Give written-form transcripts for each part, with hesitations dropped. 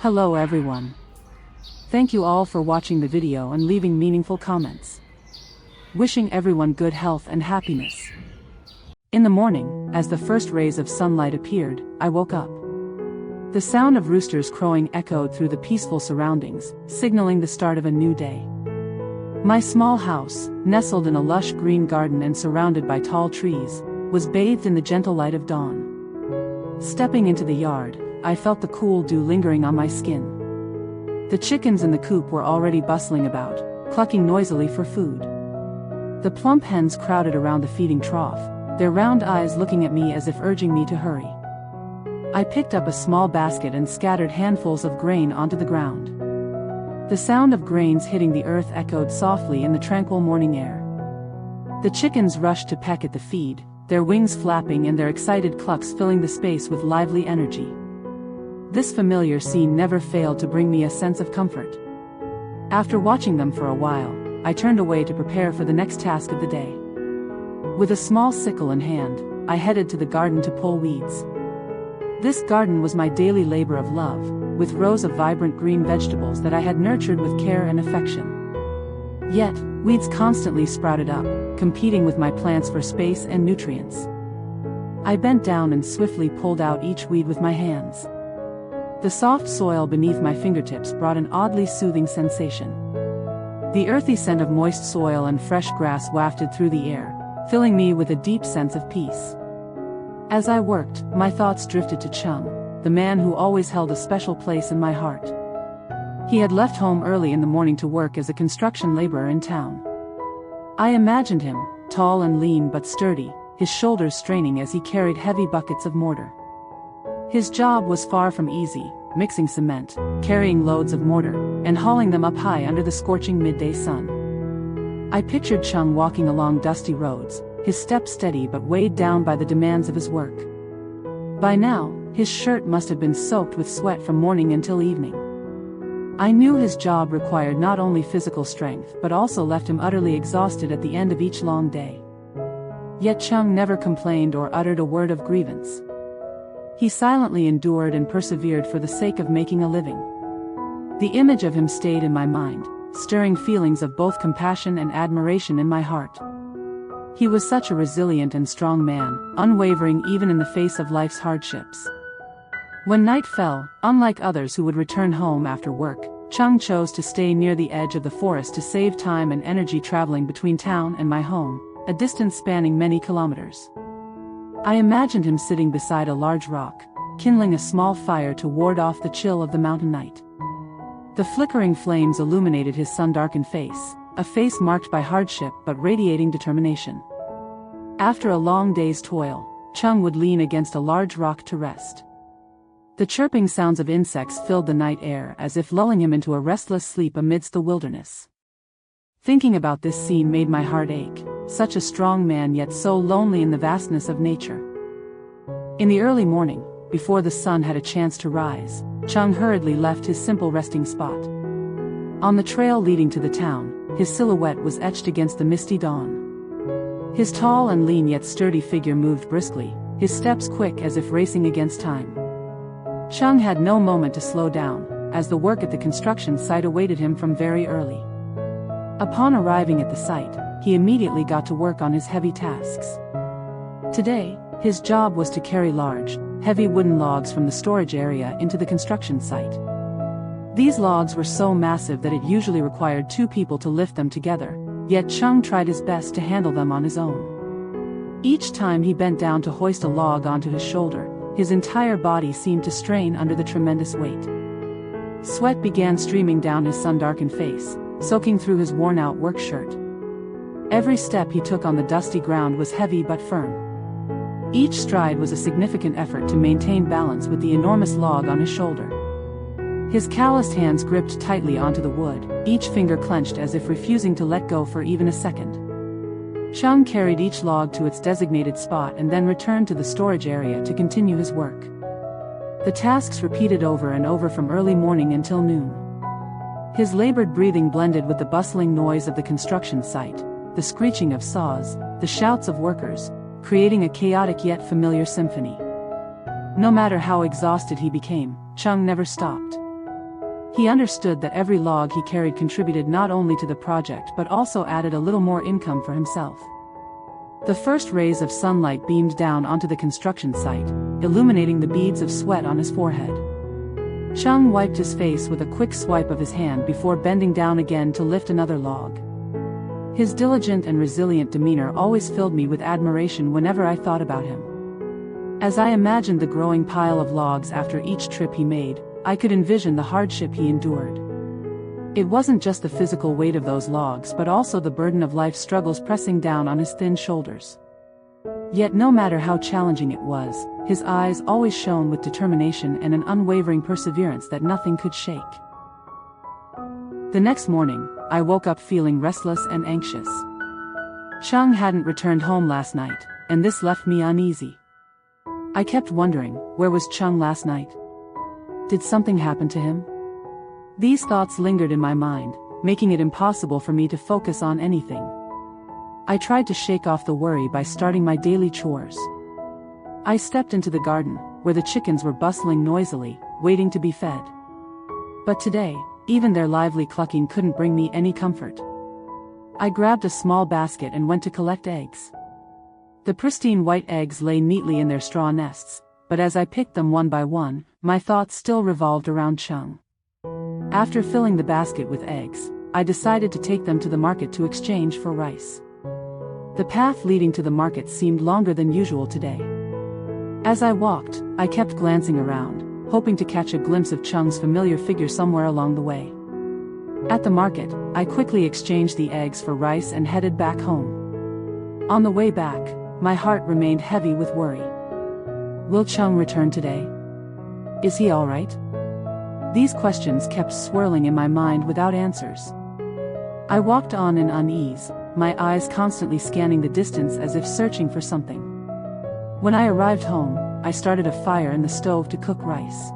Hello everyone. Thank you all for watching the video and leaving meaningful comments. Wishing everyone good health and happiness. In the morning, as the first rays of sunlight appeared, I woke up. The sound of roosters crowing echoed through the peaceful surroundings, signaling the start of a new day. My small house, nestled in a lush green garden and surrounded by tall trees, was bathed in the gentle light of dawn. Stepping into the yard, I felt the cool dew lingering on my skin. The chickens in the coop were already bustling about, clucking noisily for food. The plump hens crowded around the feeding trough, their round eyes looking at me as if urging me to hurry. I picked up a small basket and scattered handfuls of grain onto the ground. The sound of grains hitting the earth echoed softly in the tranquil morning air. The chickens rushed to peck at the feed, their wings flapping and their excited clucks filling the space with lively energy. This familiar scene never failed to bring me a sense of comfort. After watching them for a while, I turned away to prepare for the next task of the day. With a small sickle in hand, I headed to the garden to pull weeds. This garden was my daily labor of love, with rows of vibrant green vegetables that I had nurtured with care and affection. Yet, weeds constantly sprouted up, competing with my plants for space and nutrients. I bent down and swiftly pulled out each weed with my hands. The soft soil beneath my fingertips brought an oddly soothing sensation. The earthy scent of moist soil and fresh grass wafted through the air, filling me with a deep sense of peace. As I worked, my thoughts drifted to Chung, the man who always held a special place in my heart. He had left home early in the morning to work as a construction laborer in town. I imagined him, tall and lean but sturdy, his shoulders straining as he carried heavy buckets of mortar. His job was far from easy, mixing cement, carrying loads of mortar, and hauling them up high under the scorching midday sun. I pictured Chung walking along dusty roads, his steps steady but weighed down by the demands of his work. By now, his shirt must have been soaked with sweat from morning until evening. I knew his job required not only physical strength but also left him utterly exhausted at the end of each long day. Yet Chung never complained or uttered a word of grievance. He silently endured and persevered for the sake of making a living. The image of him stayed in my mind, stirring feelings of both compassion and admiration in my heart. He was such a resilient and strong man, unwavering even in the face of life's hardships. When night fell, unlike others who would return home after work, Chung chose to stay near the edge of the forest to save time and energy traveling between town and my home, a distance spanning many kilometers. I imagined him sitting beside a large rock, kindling a small fire to ward off the chill of the mountain night. The flickering flames illuminated his sun-darkened face, a face marked by hardship but radiating determination. After a long day's toil, Chung would lean against a large rock to rest. The chirping sounds of insects filled the night air as if lulling him into a restless sleep amidst the wilderness. Thinking about this scene made my heart ache, such a strong man yet so lonely in the vastness of nature. In the early morning, before the sun had a chance to rise, Chung hurriedly left his simple resting spot. On the trail leading to the town, his silhouette was etched against the misty dawn. His tall and lean yet sturdy figure moved briskly, his steps quick as if racing against time. Chung had no moment to slow down, as the work at the construction site awaited him from very early. Upon arriving at the site, he immediately got to work on his heavy tasks. Today, his job was to carry large, heavy wooden logs from the storage area into the construction site. These logs were so massive that it usually required two people to lift them together, yet Chung tried his best to handle them on his own. Each time he bent down to hoist a log onto his shoulder, his entire body seemed to strain under the tremendous weight. Sweat began streaming down his sun-darkened face, soaking through his worn-out work shirt. Every step he took on the dusty ground was heavy but firm. Each stride was a significant effort to maintain balance with the enormous log on his shoulder. His calloused hands gripped tightly onto the wood, each finger clenched as if refusing to let go for even a second. Chung carried each log to its designated spot and then returned to the storage area to continue his work. The tasks repeated over and over from early morning until noon. His labored breathing blended with the bustling noise of the construction site, the screeching of saws, the shouts of workers, creating a chaotic yet familiar symphony. No matter how exhausted he became, Chung never stopped. He understood that every log he carried contributed not only to the project but also added a little more income for himself. The first rays of sunlight beamed down onto the construction site, illuminating the beads of sweat on his forehead. Chung wiped his face with a quick swipe of his hand before bending down again to lift another log. His diligent and resilient demeanor always filled me with admiration whenever I thought about him. As I imagined the growing pile of logs after each trip he made, I could envision the hardship he endured. It wasn't just the physical weight of those logs but also the burden of life's struggles pressing down on his thin shoulders. Yet no matter how challenging it was, his eyes always shone with determination and an unwavering perseverance that nothing could shake. The next morning, I woke up feeling restless and anxious. Chung hadn't returned home last night, and this left me uneasy. I kept wondering, where was Chung last night? Did something happen to him? These thoughts lingered in my mind, making it impossible for me to focus on anything. I tried to shake off the worry by starting my daily chores. I stepped into the garden, where the chickens were bustling noisily, waiting to be fed. But today, even their lively clucking couldn't bring me any comfort. I grabbed a small basket and went to collect eggs. The pristine white eggs lay neatly in their straw nests, but as I picked them one by one, my thoughts still revolved around Chung. After filling the basket with eggs, I decided to take them to the market to exchange for rice. The path leading to the market seemed longer than usual today. As I walked, I kept glancing around, hoping to catch a glimpse of Chung's familiar figure somewhere along the way. At the market, I quickly exchanged the eggs for rice and headed back home. On the way back, my heart remained heavy with worry. Will Chung return today? Is he all right? These questions kept swirling in my mind without answers. I walked on in unease, my eyes constantly scanning the distance as if searching for something. When I arrived home, I started a fire in the stove to cook rice.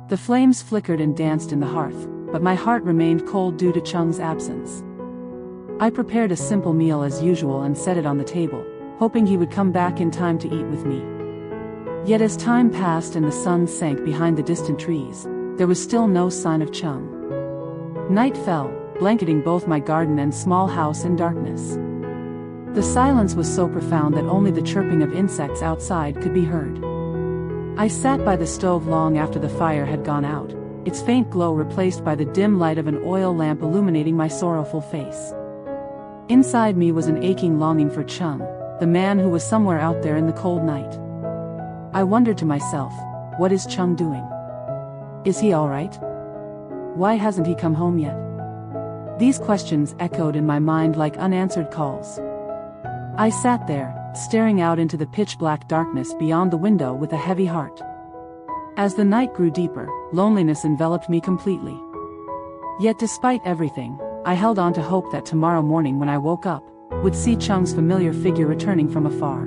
The flames flickered and danced in the hearth, but my heart remained cold due to Chung's absence. I prepared a simple meal as usual and set it on the table, hoping he would come back in time to eat with me. Yet as time passed and the sun sank behind the distant trees, there was still no sign of Chung. Night fell, blanketing both my garden and small house in darkness. The silence was so profound that only the chirping of insects outside could be heard. I sat by the stove long after the fire had gone out, its faint glow replaced by the dim light of an oil lamp illuminating my sorrowful face. Inside me was an aching longing for Chung, the man who was somewhere out there in the cold night. I wondered to myself, what is Chung doing? Is he all right? Why hasn't he come home yet? These questions echoed in my mind like unanswered calls. I sat there, staring out into the pitch-black darkness beyond the window with a heavy heart. As the night grew deeper, loneliness enveloped me completely. Yet despite everything, I held on to hope that tomorrow morning when I woke up, would see Chung's familiar figure returning from afar.